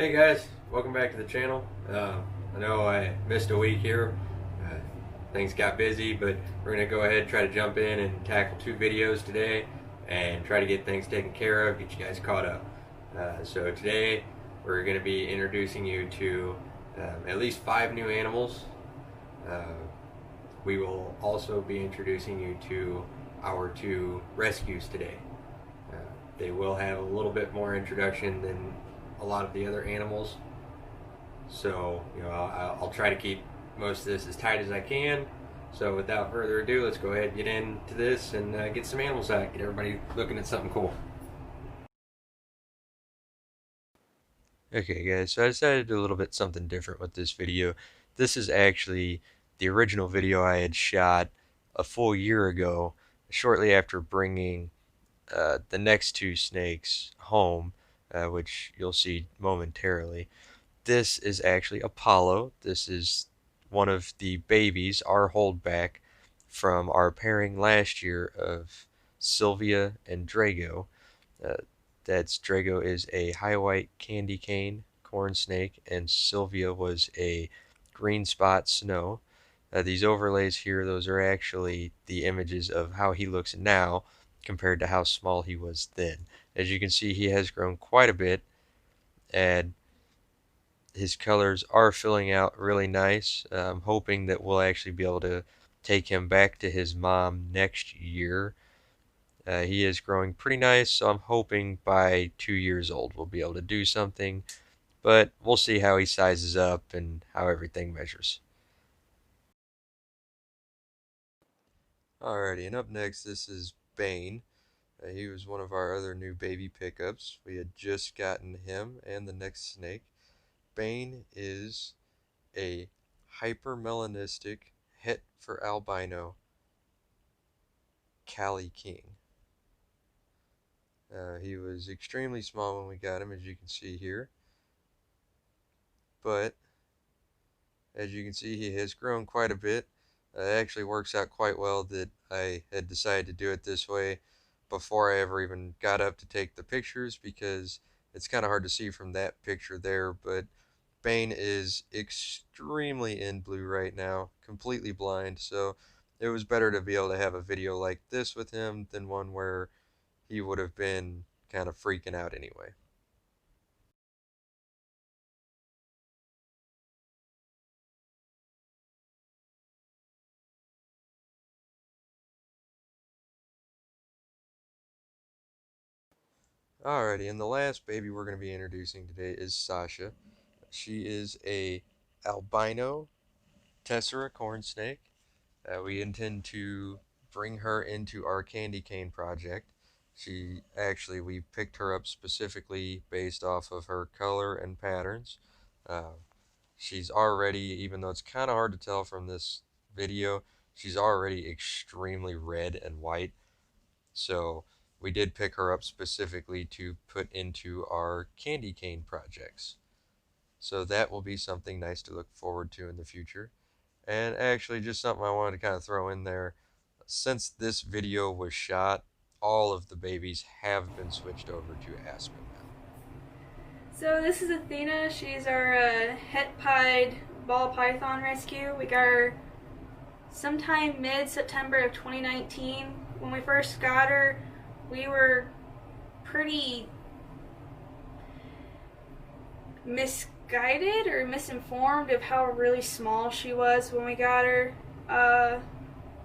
Hey guys, welcome back to the channel. I know I missed a week here. Uh, Things got busy, but we're going to go ahead and try to jump in and tackle 2 videos today and try to get things taken care of, get you guys caught up. So today we're going to be introducing you to at least 5 new animals. Uh, we will also be introducing you to our 2 rescues today. Uh, they will have a little bit more introduction than a lot of the other animals. So, I'll try to keep most of this as tight as I can. So, without further ado, let's go ahead and get into this and get some animals out. Get everybody looking at something cool. Okay, guys, so I decided to do a little bit something different with this video. This is actually the original video I had shot a full year ago, shortly after bringing the next 2 snakes home, which you'll see momentarily. This is actually Apollo. This is one of the babies, our holdback from our pairing last year of Sylvia and Drago. Uh, Drago is a high white candy cane corn snake, and Sylvia was a green spot snow. These overlays here, those are actually the images of how he looks now compared to how small he was then. As you can see, he has grown quite a bit, and his colors are filling out really nice. I'm hoping that we'll actually be able to take him back to his mom next year. He is growing pretty nice, so I'm hoping by 2 years old we'll be able to do something, but we'll see how he sizes up and how everything measures. Alrighty, and up next, this is Bane. He was one of our other new baby pickups. We had just gotten him and the next snake. Bane is a hypermelanistic het for albino Cali King. He was extremely small when we got him, as you can see here, but as you can see, he has grown quite a bit. It actually works out quite well that I had decided to do it this way before I ever even got up to take the pictures, because it's kind of hard to see from that picture there, but Bane is extremely in blue right now, completely blind, so it was better to be able to have a video like this with him than one where he would have been kind of freaking out anyway. Alrighty, and the last baby we're going to be introducing today is Sasha. She is a albino tessera corn snake. We intend to bring her into our candy cane project. We picked her up specifically based off of her color and patterns. She's already, even though it's kind of hard to tell from this video, she's already extremely red and white. So we did pick her up specifically to put into our candy cane projects. So that will be something nice to look forward to in the future. And actually, just something I wanted to kind of throw in there. Since this video was shot, all of the babies have been switched over to Aspen now. So this is Athena. She's our het pied ball python rescue. We got her sometime mid-September of 2019. When we first got her, we were pretty misguided or misinformed of how really small she was when we got her.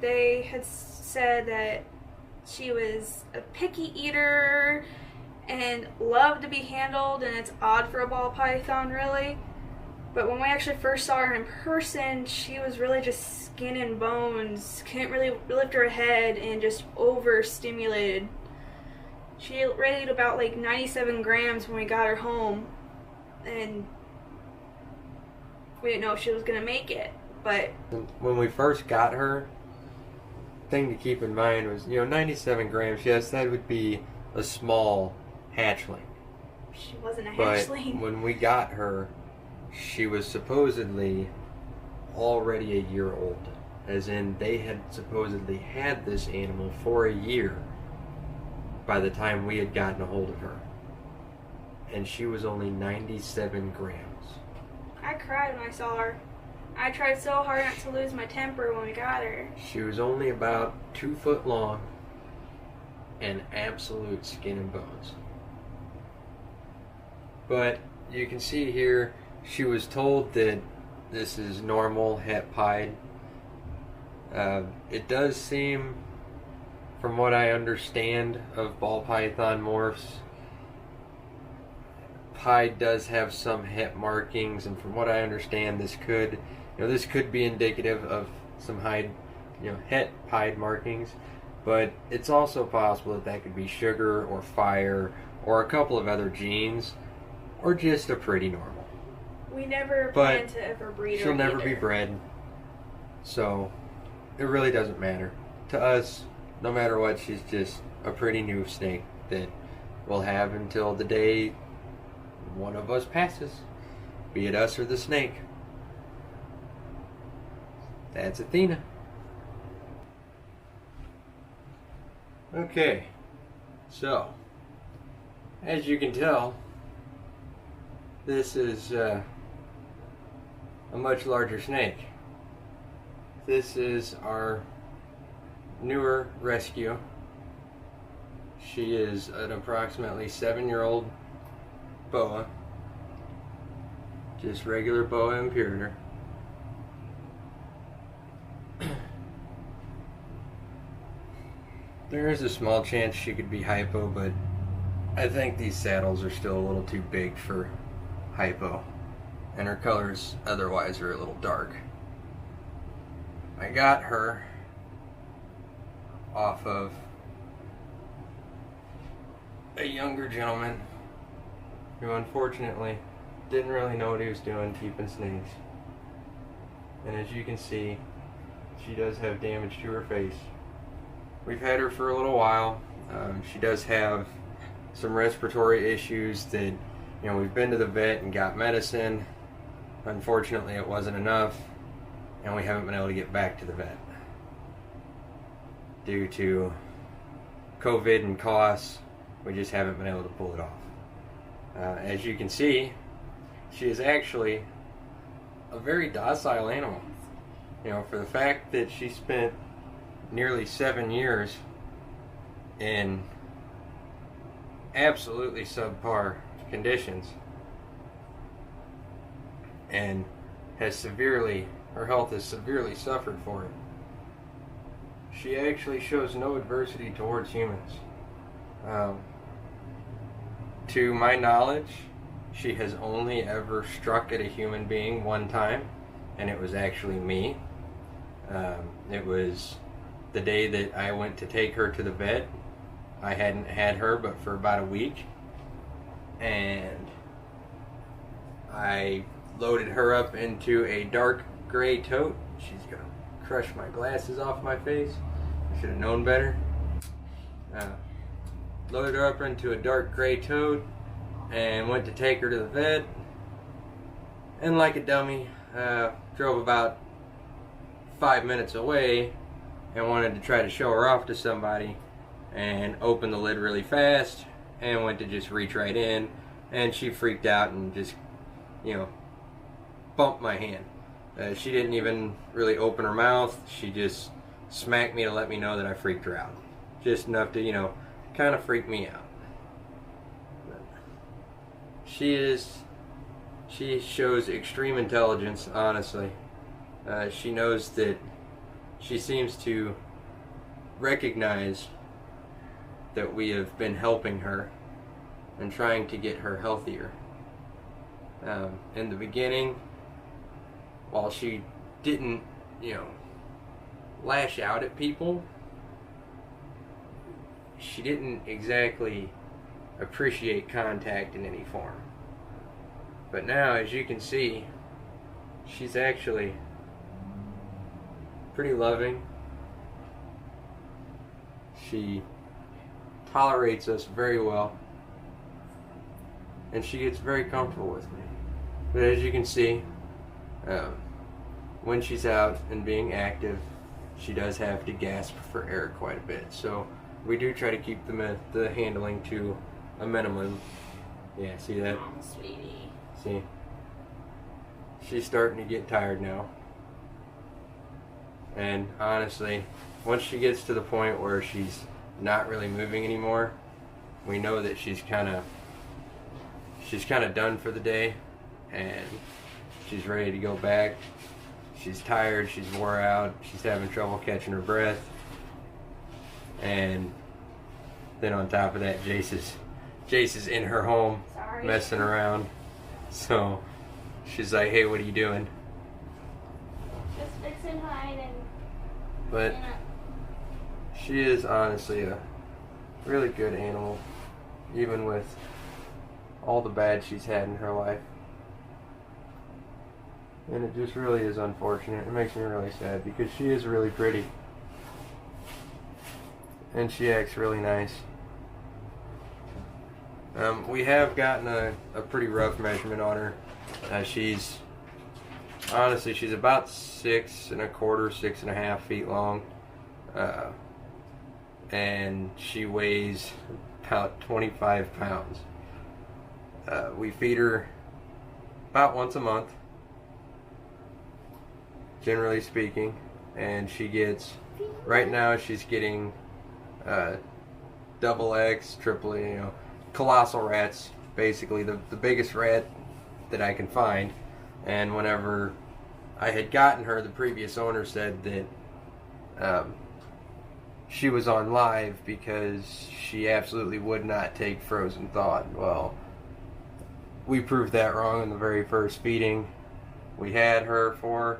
They had said that she was a picky eater and loved to be handled, and it's odd for a ball python, really. But when we actually first saw her in person, she was really just skin and bones, couldn't really lift her head, and just overstimulated. She weighed about like 97 grams when we got her home, and we didn't know if she was going to make it. But when we first got her, thing to keep in mind was, 97 grams, yes, that would be a small hatchling. She wasn't a But hatchling. when we got her, she was supposedly already a year old. As in, they had supposedly had this animal for a year by the time we had gotten a hold of her. and she was only 97 grams. I cried when I saw her. I tried so hard not to lose my temper when we got her. She was only about 2 foot long and absolute skin and bones. But you can see here, she was told that this is normal het pied. It does seem, from what I understand of ball python morphs, pied does have some het markings, and from what I understand, this could be indicative of some het pied markings. But it's also possible that could be sugar or fire or a couple of other genes, or just a pretty normal. We never plan to ever breed her. She'll never be bred, so it really doesn't matter. To us, no matter what, she's just a pretty new snake that we'll have until the day one of us passes, be it us or the snake. That's Athena. Okay, so as you can tell, this is a much larger snake. This is our newer rescue. She is an approximately 7-year-old boa, just regular boa imperator. There is a small chance she could be hypo, but I think these saddles are still a little too big for hypo, and her colors otherwise are a little dark. I got her off of a younger gentleman who unfortunately didn't really know what he was doing keeping snakes. And as you can see, she does have damage to her face. We've had her for a little while. She does have some respiratory issues that, we've been to the vet and got medicine. Unfortunately, it wasn't enough, and we haven't been able to get back to the vet due to COVID and costs. We just haven't been able to pull it off. As you can see, she is actually a very docile animal. For the fact that she spent nearly 7 years in absolutely subpar conditions and her health has severely suffered for it. She actually shows no adversity towards humans. To my knowledge, she has only ever struck at a human being one time, and it was actually me. It was the day that I went to take her to the vet. I hadn't had her but for about a week, and I loaded her up into a dark gray tote. She's gonna crush my glasses off my face. I should have known better. Loaded her up into a dark gray tote and went to take her to the vet, and like a dummy, drove about 5 minutes away and wanted to try to show her off to somebody, and opened the lid really fast and went to just reach right in, and she freaked out and just bumped my hand. She didn't even really open her mouth. She just smacked me to let me know that I freaked her out, just enough to kind of freak me out. She shows extreme intelligence, honestly. She knows that she seems to recognize that we have been helping her and trying to get her healthier. In the beginning, while she didn't, lash out at people, she didn't exactly appreciate contact in any form. But now, as you can see, she's actually pretty loving. She tolerates us very well, and she gets very comfortable with me. But as you can see, when she's out and being active, she does have to gasp for air quite a bit. So we do try to keep the handling to a minimum. Yeah, see that? Oh, sweetie. See? She's starting to get tired now. And honestly, once she gets to the point where she's not really moving anymore, we know that she's kind of done for the day, and she's ready to go back. She's tired, she's wore out, she's having trouble catching her breath, and then on top of that, Jace is in her home. Sorry. Messing around. So she's like, hey, what are you doing? Just fixing hiding. But she is honestly a really good animal, even with all the bad she's had in her life. And it just really is unfortunate. It makes me really sad because she is really pretty. And she acts really nice. We have gotten a pretty rough measurement on her. She's about 6¼ to 6½ feet long. And she weighs about 25 pounds. We feed her about once a month, generally speaking, and she gets, right now she's getting double X, triple, colossal rats, basically the biggest rat that I can find. And whenever I had gotten her, the previous owner said that she was on live because she absolutely would not take frozen thawed. Well, we proved that wrong in the very first feeding we had her for,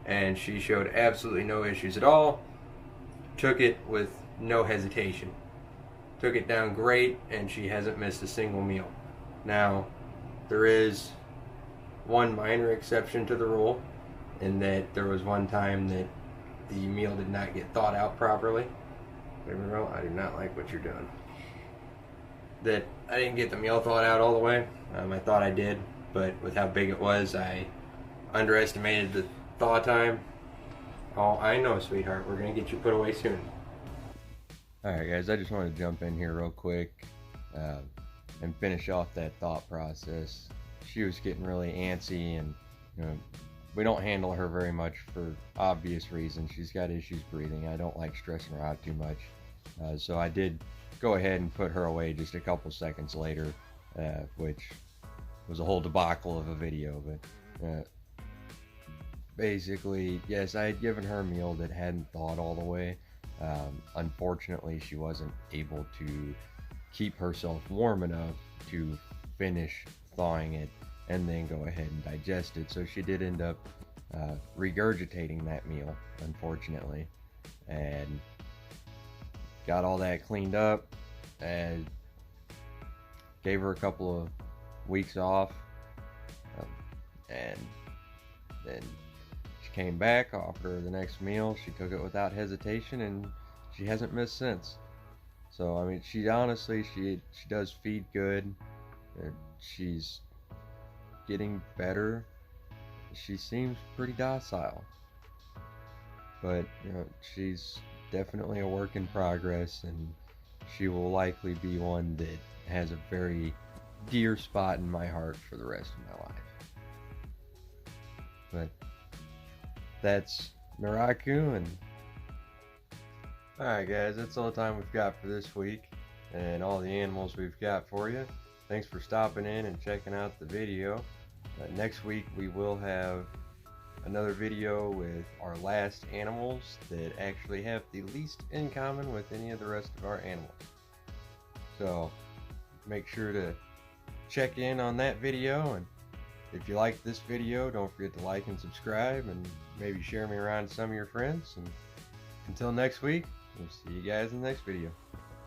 and she showed absolutely no issues at all. Took it with no hesitation. Took it down great, and she hasn't missed a single meal. Now, there is one minor exception to the rule, in that there was one time that the meal did not get thawed out properly. Baby girl, I do not like what you're doing. That I didn't get the meal thawed out all the way. I thought I did, but with how big it was, I underestimated the thaw time. Oh, I know, sweetheart. We're going to get you put away soon. Alright guys, I just want to jump in here real quick and finish off that thought process. She was getting really antsy, and we don't handle her very much for obvious reasons. She's got issues breathing. I don't like stressing her out too much. So I did go ahead and put her away just a couple seconds later, which was a whole debacle of a video. But basically, yes, I had given her a meal that hadn't thawed all the way. Unfortunately, she wasn't able to keep herself warm enough to finish thawing it and then go ahead and digest it. So she did end up regurgitating that meal, unfortunately, and got all that cleaned up and gave her a couple of weeks off, and then she came back, offered her the next meal. She took it without hesitation, and she hasn't missed since. So I mean, she honestly, she does feed good. She's getting better. She seems pretty docile, but she's definitely a work in progress, and she will likely be one that has a very dear spot in my heart for the rest of my life. But that's Naraku, and alright guys, that's all the time we've got for this week and all the animals we've got for you. Thanks for stopping in and checking out the video. Next week we will have another video with our last animals that actually have the least in common with any of the rest of our animals. So make sure to check in on that video, and if you like this video, don't forget to like and subscribe, and maybe share me around to some of your friends. And until next week, we'll see you guys in the next video.